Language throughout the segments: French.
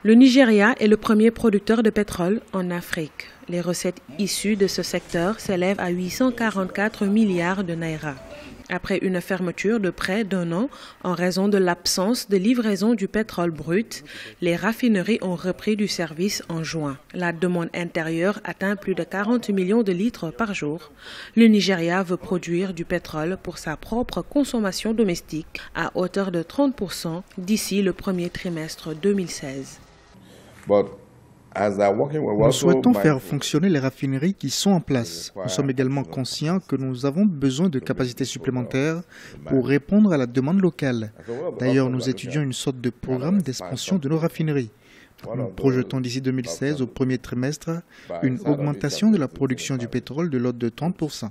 Le Nigeria est le premier producteur de pétrole en Afrique. Les recettes issues de ce secteur s'élèvent à 844 milliards de naira. Après une fermeture de près d'un an en raison de l'absence de livraison du pétrole brut, les raffineries ont repris du service en juin. La demande intérieure atteint plus de 40 millions de litres par jour. Le Nigeria veut produire du pétrole pour sa propre consommation domestique à hauteur de 30% d'ici le premier trimestre 2016. Nous souhaitons faire fonctionner les raffineries qui sont en place. Nous sommes également conscients que nous avons besoin de capacités supplémentaires pour répondre à la demande locale. D'ailleurs, nous étudions une sorte de programme d'expansion de nos raffineries. Nous projetons d'ici 2016, au premier trimestre, une augmentation de la production du pétrole de l'ordre de 30%.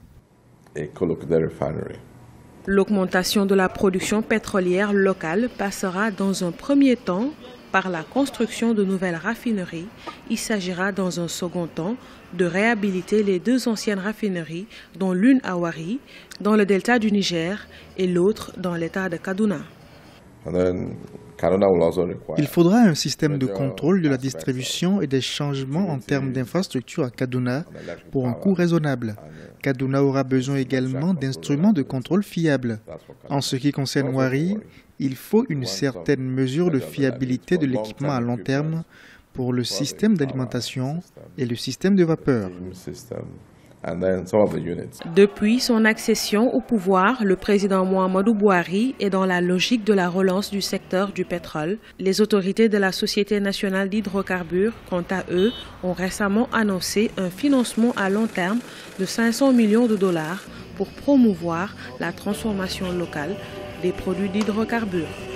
L'augmentation de la production pétrolière locale passera dans un premier temps par la construction de nouvelles raffineries. Il s'agira dans un second temps de réhabiliter les deux anciennes raffineries, dont l'une à Warri, dans le delta du Niger, et l'autre dans l'état de Kaduna. Il faudra un système de contrôle de la distribution et des changements en termes d'infrastructures à Kaduna pour un coût raisonnable. Kaduna aura besoin également d'instruments de contrôle fiables. En ce qui concerne Warri, il faut une certaine mesure de fiabilité de l'équipement à long terme pour le système d'alimentation et le système de vapeur. Depuis son accession au pouvoir, le président Muhammadu Buhari est dans la logique de la relance du secteur du pétrole. Les autorités de la Société nationale d'hydrocarbures, quant à eux, ont récemment annoncé un financement à long terme de 500 millions de dollars pour promouvoir la transformation locale des produits d'hydrocarbures.